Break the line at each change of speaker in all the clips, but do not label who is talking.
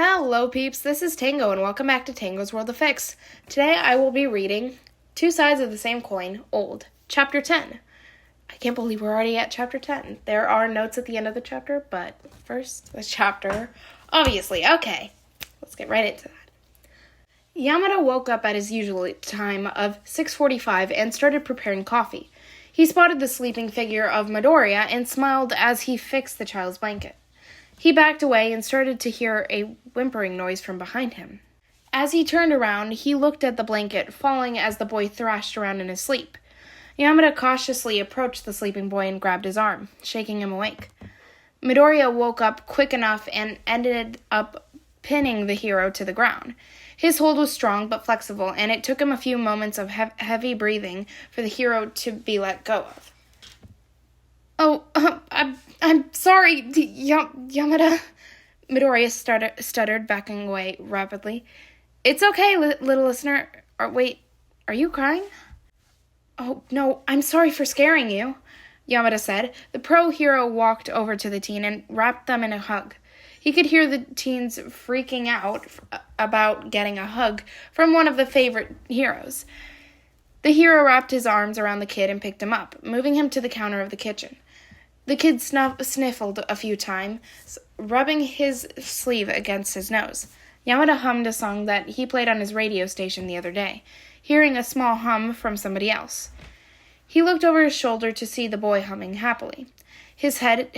Hello peeps, this is Tango and welcome back to Tango's World of Fics. Today I will be reading Two Sides of the Same Coin, Old, Chapter 10. I can't believe we're already at Chapter 10. There are notes at the end of the chapter, but first, the chapter, obviously. Okay, let's get right into that. Yamada woke up at his usual time of 6:45 and started preparing coffee. He spotted the sleeping figure of Midoriya and smiled as he fixed the child's blanket. He backed away and started to hear a whimpering noise from behind him. As he turned around, he looked at the blanket falling as the boy thrashed around in his sleep. Yamada cautiously approached the sleeping boy and grabbed his arm, shaking him awake. Midoriya woke up quick enough and ended up pinning the hero to the ground. His hold was strong but flexible, and it took him a few moments of heavy breathing for the hero to be let go of. I'm sorry, Yamada, Midoriya stuttered, backing away rapidly. It's okay, little listener. Are you crying? Oh, no, I'm sorry for scaring you, Yamada said. The pro-hero walked over to the teen and wrapped them in a hug. He could hear the teens freaking out about getting a hug from one of the favorite heroes. The hero wrapped his arms around the kid and picked him up, moving him to the counter of the kitchen. The kid sniffled a few times, rubbing his sleeve against his nose. Yamada hummed a song that he played on his radio station the other day, hearing a small hum from somebody else. He looked over his shoulder to see the boy humming happily, his head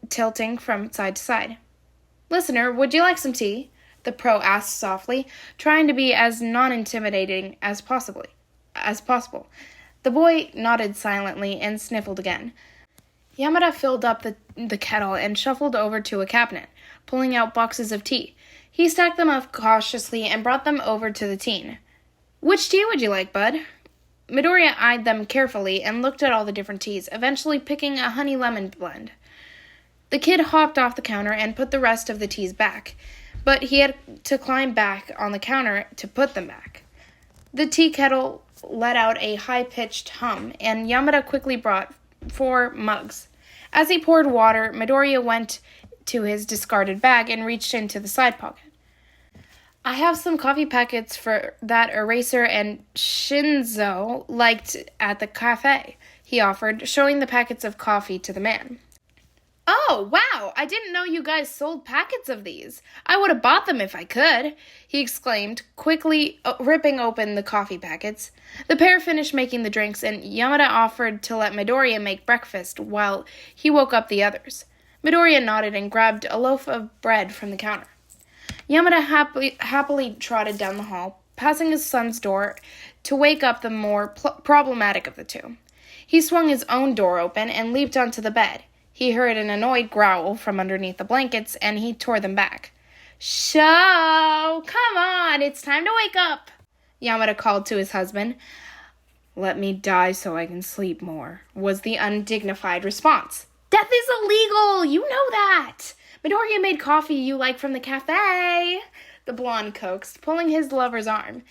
tilting from side to side. "Listener, would you like some tea?" the pro asked softly, trying to be as non-intimidating as possible. The boy nodded silently and sniffled again. Yamada filled up the kettle and shuffled over to a cabinet, pulling out boxes of tea. He stacked them up cautiously and brought them over to the teen. "Which tea would you like, bud?" Midoriya eyed them carefully and looked at all the different teas, eventually picking a honey-lemon blend. The kid hopped off the counter and put the rest of the teas back, but he had to climb back on the counter to put them back. The tea kettle let out a high-pitched hum, and Yamada quickly brought 4 mugs. As he poured water, Midoriya went to his discarded bag and reached into the side pocket. "I have some coffee packets for that Eraser and Shinzo liked at the cafe," he offered, showing the packets of coffee to the man. "Oh, wow, I didn't know you guys sold packets of these. I would have bought them if I could," he exclaimed, quickly ripping open the coffee packets. The pair finished making the drinks, and Yamada offered to let Midoriya make breakfast while he woke up the others. Midoriya nodded and grabbed a loaf of bread from the counter. Yamada happily trotted down the hall, passing his son's door to wake up the more problematic of the two. He swung his own door open and leaped onto the bed. He heard an annoyed growl from underneath the blankets, and he tore them back. "Sho! Come on, it's time to wake up!" Yamada called to his husband. "Let me die so I can sleep more," was the undignified response. "Death is illegal! You know that! Midoriya made coffee you like from the cafe," the blonde coaxed, pulling his lover's arm.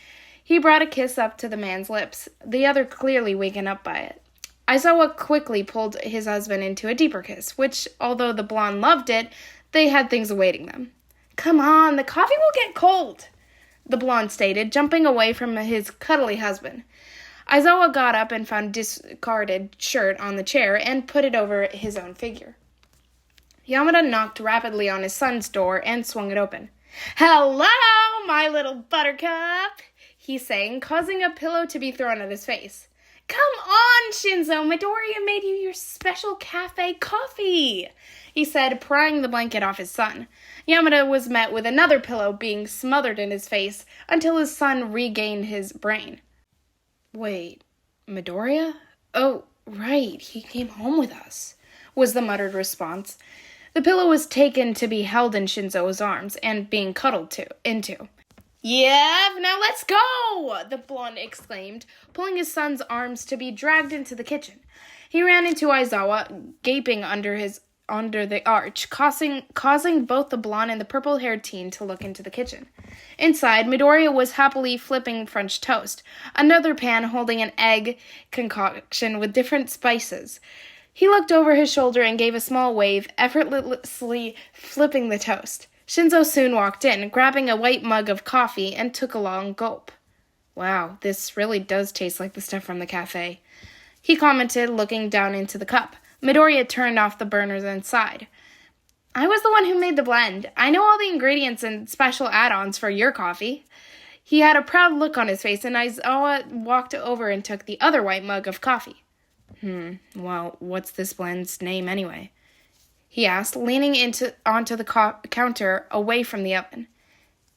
He brought a kiss up to the man's lips, the other clearly waken up by it. Aizawa quickly pulled his husband into a deeper kiss, which, although the blonde loved it, they had things awaiting them. "Come on, the coffee will get cold," the blonde stated, jumping away from his cuddly husband. Aizawa got up and found a discarded shirt on the chair and put it over his own figure. Yamada knocked rapidly on his son's door and swung it open. "Hello, my little buttercup," he sang, causing a pillow to be thrown at his face. "Come on, Shinzo, Midoriya made you your special cafe coffee," he said, prying the blanket off his son. Yamada was met with another pillow being smothered in his face until his son regained his brain. "Wait, Midoriya? Oh, right, he came home with us," was the muttered response. The pillow was taken to be held in Shinzo's arms and being cuddled into. "Yeah, now let's go!" the blonde exclaimed, pulling his son's arms to be dragged into the kitchen. He ran into Aizawa, gaping under the arch, causing both the blonde and the purple-haired teen to look into the kitchen. Inside, Midoriya was happily flipping French toast, another pan holding an egg concoction with different spices. He looked over his shoulder and gave a small wave, effortlessly flipping the toast. Shinzo soon walked in, grabbing a white mug of coffee, and took a long gulp. Wow, this really does taste like the stuff from the cafe, he commented, looking down into the cup. Midoriya turned off the burners and sighed. I was the one who made the blend. I know all the ingredients and special add-ons for your coffee. He had a proud look on his face, and Aizawa walked over and took the other white mug of coffee. Well, what's this blend's name anyway? He asked, leaning onto the counter away from the oven.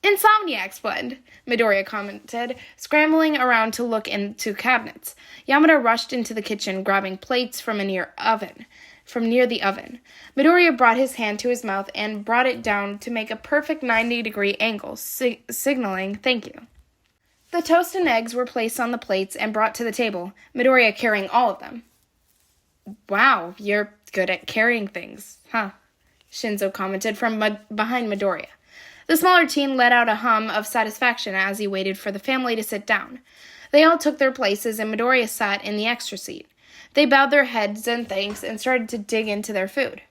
Insomniac's blend, Midoriya commented, scrambling around to look into cabinets. Yamada rushed into the kitchen, grabbing plates from near the oven. Midoriya brought his hand to his mouth and brought it down to make a perfect 90-degree angle, signaling thank you. The toast and eggs were placed on the plates and brought to the table, Midoriya carrying all of them. Wow, you're good at carrying things, huh? Shinzo commented from behind Midoriya. The smaller teen let out a hum of satisfaction as he waited for the family to sit down. They all took their places, and Midoriya sat in the extra seat. They bowed their heads in thanks and started to dig into their food.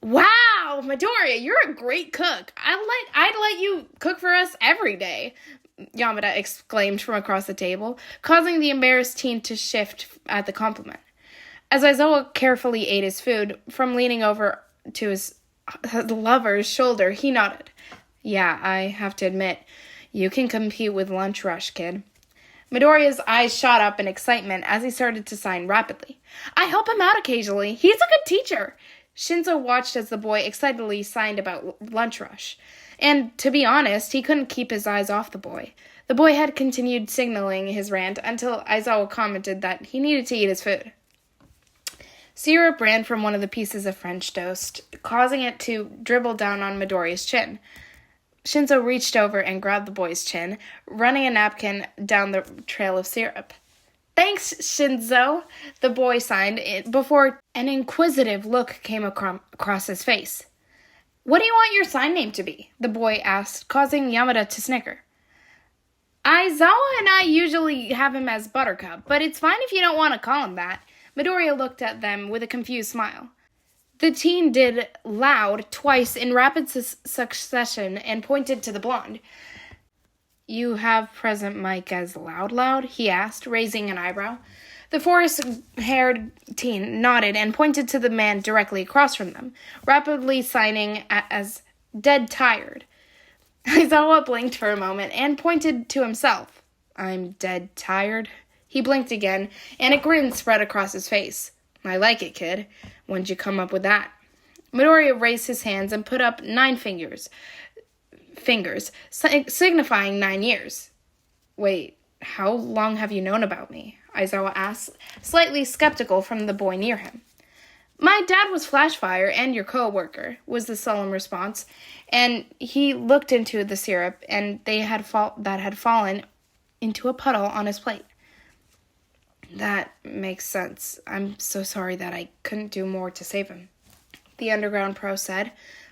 Wow, Midoriya, you're a great cook. I'd let you cook for us every day, Yamada exclaimed from across the table, causing the embarrassed teen to shift at the compliment. As Aizawa carefully ate his food, from leaning over to his lover's shoulder, he nodded. Yeah, I have to admit, you can compete with Lunch Rush, kid. Midoriya's eyes shot up in excitement as he started to sign rapidly. I help him out occasionally. He's a good teacher. Shinzo watched as the boy excitedly signed about Lunch Rush. And, to be honest, he couldn't keep his eyes off the boy. The boy had continued signaling his rant until Aizawa commented that he needed to eat his food. Syrup ran from one of the pieces of French toast, causing it to dribble down on Midoriya's chin. Shinzo reached over and grabbed the boy's chin, running a napkin down the trail of syrup. Thanks, Shinzo, the boy signed before an inquisitive look came across his face. What do you want your sign name to be? The boy asked, causing Yamada to snicker. Aizawa and I usually have him as Buttercup, but it's fine if you don't want to call him that. Midoriya looked at them with a confused smile. The teen did loud twice in rapid succession and pointed to the blonde. You have present Mike as Loud, he asked, raising an eyebrow. The forest-haired teen nodded and pointed to the man directly across from them, rapidly signing as dead tired. Aizawa blinked for a moment and pointed to himself. I'm dead tired. He blinked again, and a grin spread across his face. I like it, kid. When'd you come up with that? Midoriya raised his hands and put up 9 fingers, signifying 9 years. Wait, how long have you known about me? Aizawa asked, slightly skeptical from the boy near him. My dad was Flashfire and your co-worker, was the solemn response, and he looked into the syrup and that had fallen into a puddle on his plate. That makes sense. I'm so sorry that I couldn't do more to save him, the underground pro said.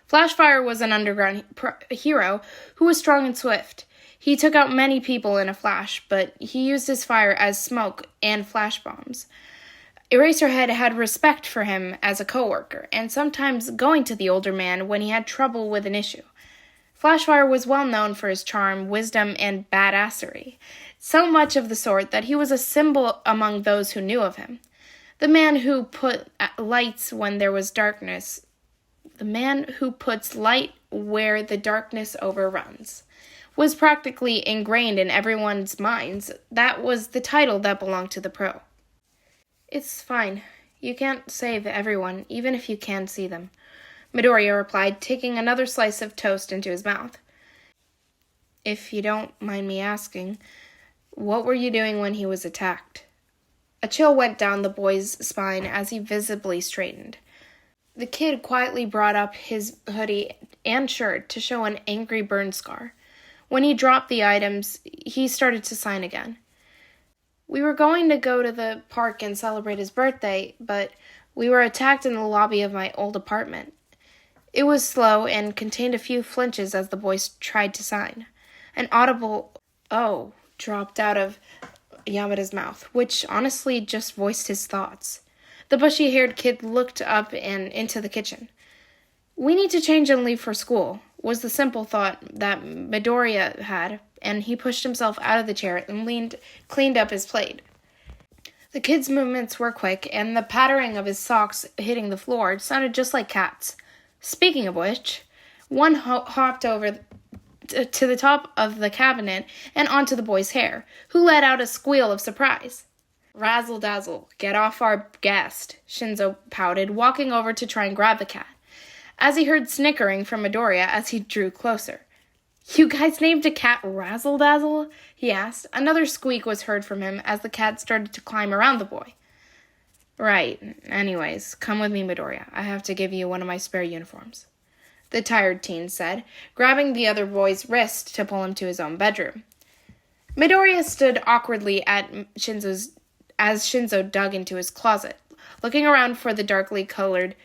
Flashfire was an underground hero who was strong and swift. He took out many people in a flash, but he used his fire as smoke and flash bombs. Eraserhead had respect for him as a co-worker, and sometimes going to the older man when he had trouble with an issue. Flashfire was well known for his charm, wisdom, and badassery, so much of the sort that he was a symbol among those who knew of him. The man who put lights when there was darkness. The man who puts light where the darkness overruns was practically ingrained in everyone's minds. That was the title that belonged to the pro. It's fine. You can't save everyone, even if you can see them, Midoriya replied, taking another slice of toast into his mouth. If you don't mind me asking, what were you doing when he was attacked? A chill went down the boy's spine as he visibly straightened. The kid quietly brought up his hoodie and shirt to show an angry burn scar. When he dropped the items, he started to sign again. We were going to go to the park and celebrate his birthday, but we were attacked in the lobby of my old apartment. It was slow and contained a few flinches as the boy tried to sign. An audible "oh" dropped out of Yamada's mouth, which honestly just voiced his thoughts. The bushy-haired kid looked up and into the kitchen. We need to change and leave for school, was the simple thought that Midoriya had, and he pushed himself out of the chair and cleaned up his plate. The kid's movements were quick, and the pattering of his socks hitting the floor sounded just like cats. Speaking of which, one hopped over to the top of the cabinet and onto the boy's hair, who let out a squeal of surprise. Razzle-dazzle, get off our guest, Shinzo pouted, walking over to try and grab the cat, as he heard snickering from Midoriya as he drew closer. You guys named a cat Razzle-dazzle? He asked. Another squeak was heard from him as the cat started to climb around the boy. Right. Anyways, come with me, Midoriya. I have to give you one of my spare uniforms, the tired teen said, grabbing the other boy's wrist to pull him to his own bedroom. Midoriya stood awkwardly as Shinzo dug into his closet, looking around the darkly colored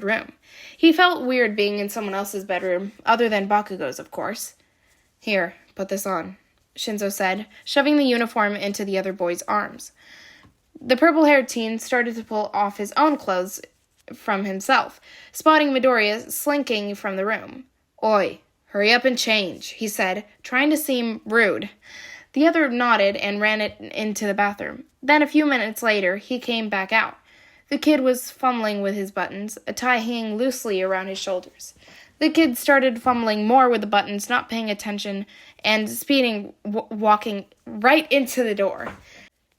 room. He felt weird being in someone else's bedroom, other than Bakugo's, of course. Here, put this on, Shinzo said, shoving the uniform into the other boy's arms. The purple-haired teen started to pull off his own clothes from himself, spotting Midoriya slinking from the room. Oi, hurry up and change, he said, trying to seem rude. The other nodded and ran into the bathroom. Then a few minutes later, he came back out. The kid was fumbling with his buttons, a tie hanging loosely around his shoulders. The kid started fumbling more with the buttons, not paying attention, and walking right into the door.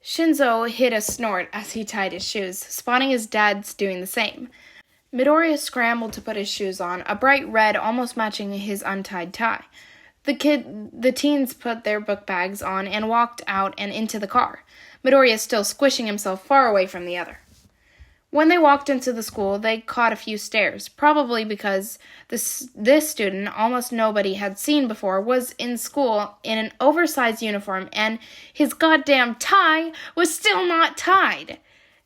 Shinzo hit a snort as he tied his shoes, spotting his dad's doing the same. Midoriya scrambled to put his shoes on, a bright red almost matching his untied tie. The teens put their book bags on and walked out and into the car, Midoriya still squishing himself far away from the other. When they walked into the school, they caught a few stares, probably because this student almost nobody had seen before was in school in an oversized uniform, and his goddamn tie was still not tied.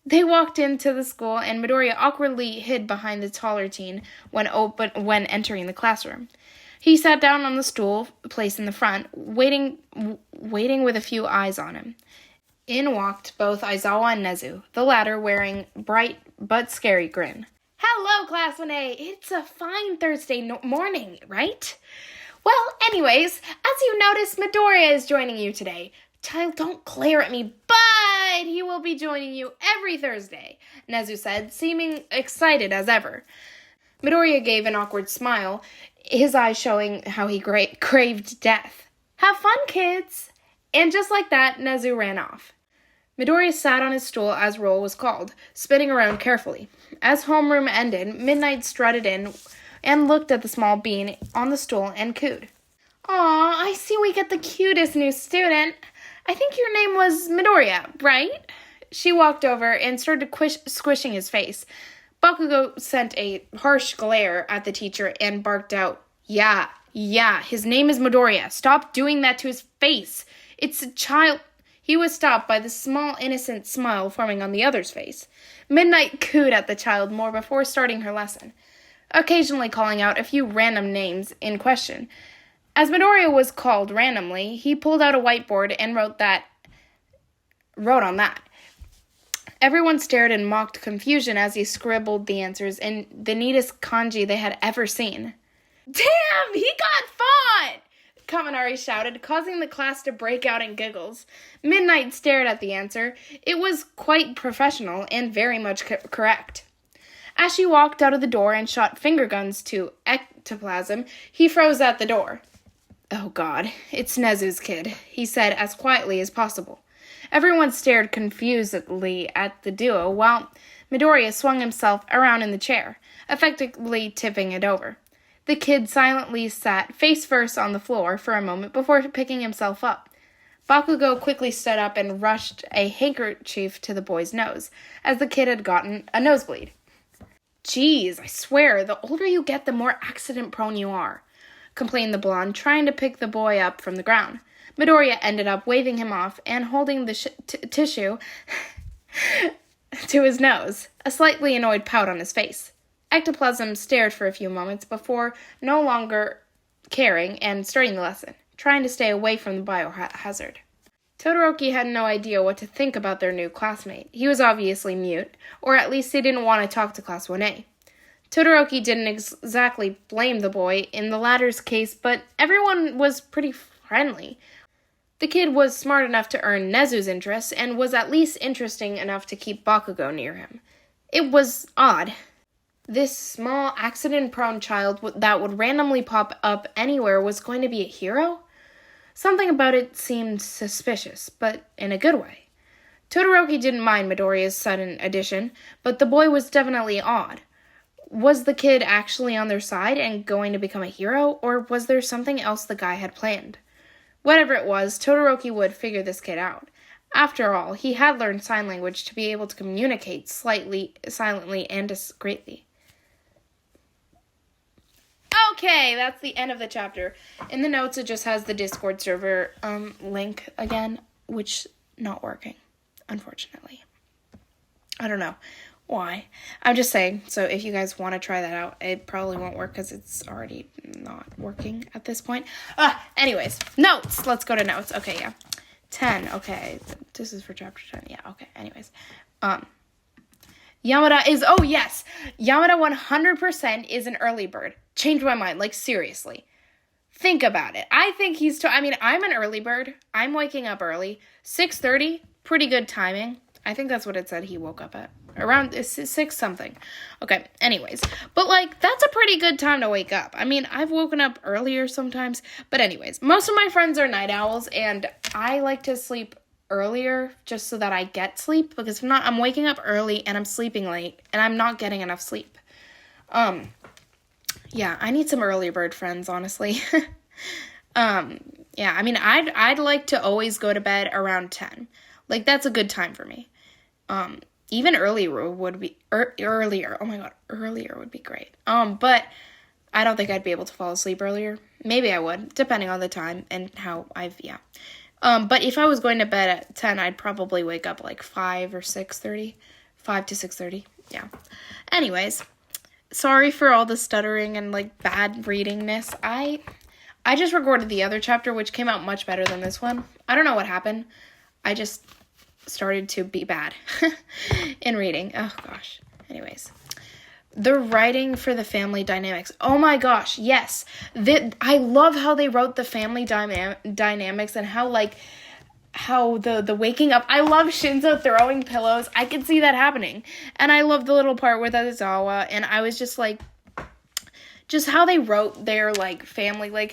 They walked into the school, and Midoriya awkwardly hid behind the taller teen when entering the classroom. He sat down on the stool placed in the front, waiting with a few eyes on him. In walked both Aizawa and Nezu, the latter wearing bright but scary grin. Hello, Class 1A! It's a fine Thursday morning, right? Well, anyways, as you notice, Midoriya is joining you today. Child, don't glare at me, but he will be joining you every Thursday, Nezu said, seeming excited as ever. Midoriya gave an awkward smile, his eyes showing how he craved death. Have fun, kids! And just like that, Nezu ran off. Midoriya sat on his stool as roll was called, spinning around carefully. As homeroom ended, Midnight strutted in and looked at the small bean on the stool and cooed. Aw, I see we get the cutest new student. I think your name was Midoriya, right? She walked over and started squishing his face. Bakugo sent a harsh glare at the teacher and barked out, Yeah, his name is Midoriya. Stop doing that to his face. It's a child. He was stopped by the small, innocent smile forming on the other's face. Midnight cooed at the child more before starting her lesson, occasionally calling out a few random names in question. As Midoriya was called randomly, he pulled out a whiteboard and wrote on that. Everyone stared in mocked confusion as he scribbled the answers in the neatest kanji they had ever seen. Damn, he got fought! Kaminari shouted, causing the class to break out in giggles. Midnight stared at the answer. It was quite professional and very much correct. As she walked out of the door and shot finger guns to ectoplasm, he froze at the door. Oh God, it's Nezu's kid, he said as quietly as possible. Everyone stared confusedly at the duo while Midoriya swung himself around in the chair, effectively tipping it over. The kid silently sat face first on the floor for a moment before picking himself up. Bakugo quickly stood up and rushed a handkerchief to the boy's nose, as the kid had gotten a nosebleed. Geez, I swear, the older you get, the more accident-prone you are, complained the blonde, trying to pick the boy up from the ground. Midoriya ended up waving him off and holding the tissue to his nose, a slightly annoyed pout on his face. Ectoplasm stared for a few moments before no longer caring and starting the lesson, trying to stay away from the biohazard. Todoroki had no idea what to think about their new classmate. He was obviously mute, or at least he didn't want to talk to Class 1A. Todoroki didn't exactly blame the boy in the latter's case, but everyone was pretty friendly. The kid was smart enough to earn Nezu's interest and was at least interesting enough to keep Bakugo near him. It was odd. This small, accident-prone child that would randomly pop up anywhere was going to be a hero? Something about it seemed suspicious, but in a good way. Todoroki didn't mind Midoriya's sudden addition, but the boy was definitely odd. Was the kid actually on their side and going to become a hero, or was there something else the guy had planned? Whatever it was, Todoroki would figure this kid out. After all, he had learned sign language to be able to communicate silently, and discreetly. Okay, that's the end of the chapter. In the notes, it just has the Discord server link again, which not working, unfortunately. I don't know why. I'm just saying, so if you guys want to try that out, it probably won't work because it's already not working at this point. Anyways, notes. Let's go to notes. Okay, yeah. 10, okay. This is for chapter 10. Yeah, okay. Anyways. Yamada is, oh yes! Yamada 100% is an early bird. Changed my mind, like seriously. Think about it. I think I'm an early bird. I'm waking up early. 6:30, pretty good timing. I think that's what it said he woke up at. Around 6 something. Okay, anyways. But, that's a pretty good time to wake up. I mean, I've woken up earlier sometimes. But anyways, most of my friends are night owls, and I like to sleep earlier just so that I get sleep. Because if not, I'm waking up early, and I'm sleeping late, and I'm not getting enough sleep. Yeah, I need some early bird friends, honestly. Yeah, I mean, I'd like to always go to bed around 10. That's a good time for me. Even earlier would be, earlier, oh my god, earlier would be great. But I don't think I'd be able to fall asleep earlier. Maybe I would, depending on the time and how but if I was going to bed at 10, I'd probably wake up 5 or 6:30, 5 to 6:30, yeah. Anyways, sorry for all the stuttering and, bad readingness. I just recorded the other chapter, which came out much better than this one. I don't know what happened. I just started to be bad in reading. Oh, gosh. Anyways. The writing for the family dynamics. Oh, my gosh. Yes. I love how they wrote the family dynamics and how, how the waking up. I love Shinzo throwing pillows. I could see that happening. And I love the little part with Aizawa. And I was just just how they wrote their, family,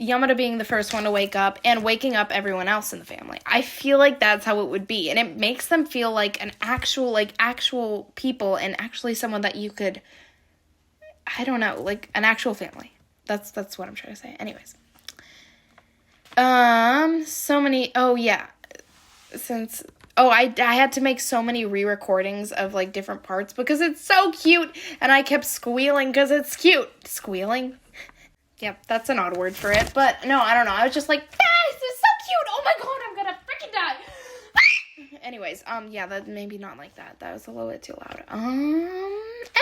Yamada being the first one to wake up and waking up everyone else in the family. I feel like that's how it would be. And it makes them feel like an actual people and actually someone that you could, I don't know, an actual family. That's what I'm trying to say. Anyways. So many, oh yeah. I had to make so many re-recordings of, different parts because it's so cute. And I kept squealing because it's cute. Squealing? Yep, that's an odd word for it. But, no, I don't know. I was just this is so cute. Oh, my God, I'm gonna freaking die. Anyways, yeah, that maybe not like that. That was a little bit too loud.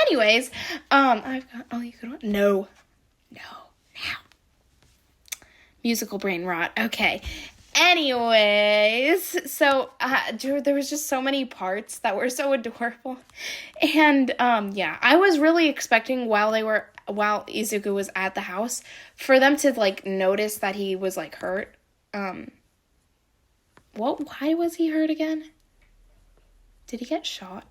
Anyways, I've got, oh, you could, no, now. Musical brain rot. Okay. Anyways, so, there was just so many parts that were so adorable. And, yeah, I was really expecting while Izuku was at the house, for them to, notice that he was, hurt. Why was he hurt again? Did he get shot?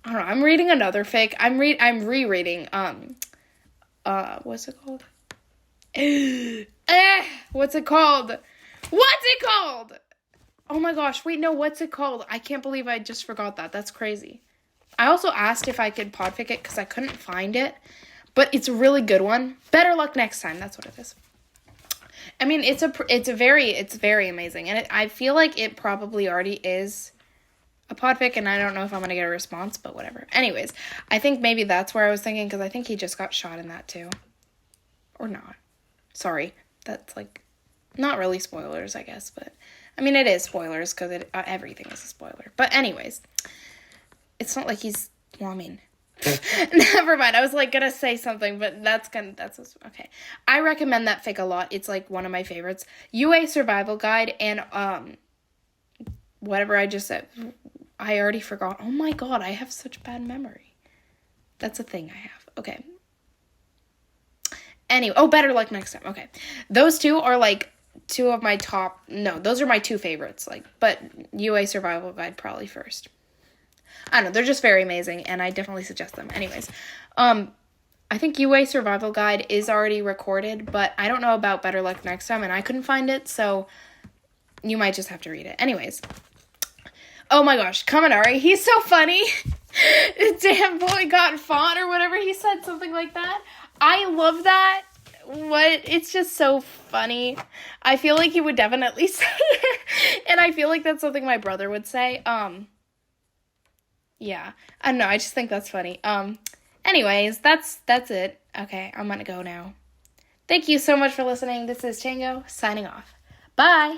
I don't know, I'm reading another fic. I'm rereading, what's it called? What's it called? Oh my gosh, wait, no, what's it called? I can't believe I just forgot that. That's crazy. I also asked if I could podfic it because I couldn't find it. But it's a really good one. Better luck next time. That's what it is. I mean, it's very amazing. And I feel like it probably already is a podfic, and I don't know if I'm going to get a response, but whatever. Anyways, I think maybe that's where I was thinking, because I think he just got shot in that too. Or not. Sorry. That's, not really spoilers, I guess, but, I mean, it is spoilers, because everything is a spoiler. But anyways, it's not like he's, never mind. I was gonna say something, but that's okay. I recommend that fic a lot. It's one of my favorites. UA Survival Guide and whatever I just said. I already forgot. Oh my god, I have such bad memory. That's a thing I have. Okay. Anyway, better luck next time. Okay. Those two are, like, two of my top... No, those are my two favorites. Like, but UA Survival Guide probably first. I don't know. They're just very amazing, and I definitely suggest them. Anyways, I think UA Survival Guide is already recorded, but I don't know about Better Luck Next Time, and I couldn't find it, so you might just have to read it. Anyways. Oh my gosh, Kaminari, he's so funny. Damn boy got fought or whatever he said, something like that. I love that. It's just so funny. I feel like he would definitely say it, and I feel like that's something my brother would say. Yeah, I don't know, I just think that's funny. Anyways, that's it. Okay, I'm gonna go now. Thank you so much for listening. This is Chango, signing off. Bye!